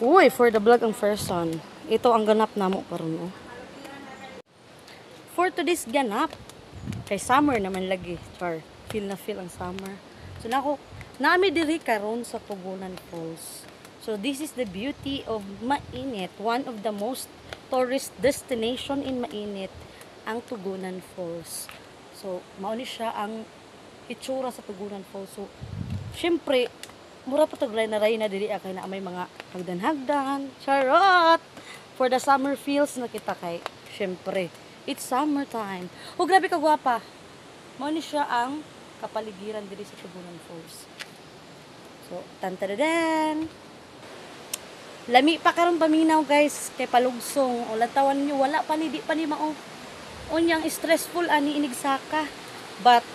Uy, for the vlog ang person. Ito ang ganap namo karon oh. For today's ganap, kay summer naman lagi, char. Feel na feel ang summer. So nami diri karon sa Tugunan Falls. So this is the beauty of Mainit, one of the most tourist destination in Mainit, ang Tugunan Falls. So mao ni siya ang itsura sa Tugunan Falls. So syempre mura pa tag na diri kay na may mga hagdan-hagdan. Charot! For the summer feels na kita kay syempre it's summertime. Oh, grabe ka gwapa. Mao ni siya ang kapaligiran diri sa Tugunan Falls. So, tantadadan. Lami pa karon paminaw guys kay palugsong. O latawan niyo wala pa ni di pa ni mao. Unyang stressful ani inigsaka. But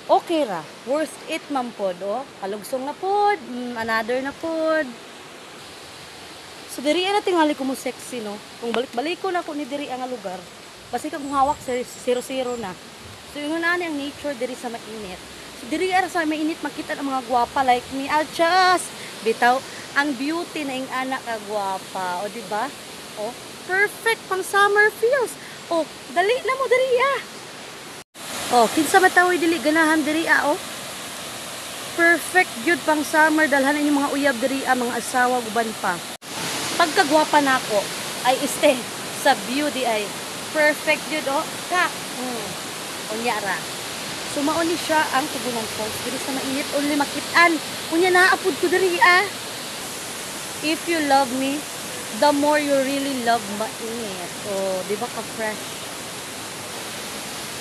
okay ra, worth it man pod oh. Palugsong na pod, another na pod. So diri na tingali ko mo sexy no. Kung balik-balik ko na ko ni diri ang lugar. Basi kag hawak sa 0-0 na. So yun na ang nature diri sa Mainit. So diri ara sa Mainit makita ang mga gwapa like me. I'll just bitaw ang beauty na ing anak ka gwapa, o di ba? Oh, perfect pang summer feels. Oh, dali na mo diri ah. Oh, kinsa matawoy dili ganahan diri oh. Perfect gyud pang summer dalhan inyong mga uyab diri mga asawa guban pa. Pagkagwapa nako ay stay sa beauty ay perfect gyud oh. Ka. Unya ra. Sumao ni siya ang Tugunan Falls diri sa Mainit only makit-an. Unya naapud ko diri ah. If you love me, the more you really love Mainit. Oh, di ba ka fresh?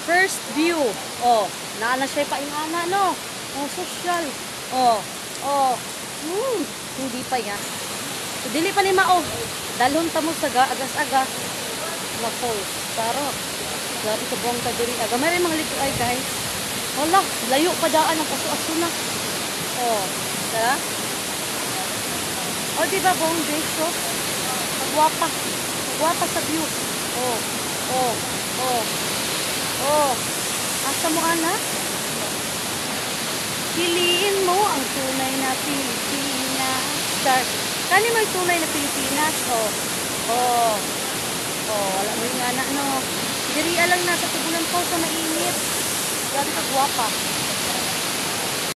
First view. Oh, naana siya paingana no. Oh, social. Oh. Hindi pa ya. So, dili pa ni mao. Dalhon ta mo sa agas-aga na falls. Taro. Grabe ka buong ka diri. Aga may mga ligo ay guys. Wala, layo pa daan ang aso-aso na. Oh, tara. Oh, di ba buong guys so? Guwapa. Guwapa sa view. Oh, asa mo anak? Piliin mo ang tunay na Pilipinas. Start. Kani mo yung tunay na Pilipinas? Oh, wala mo yung anak no. Diri lang na sa Tugunan Falls sa Mainit. Grabe ka gwapa.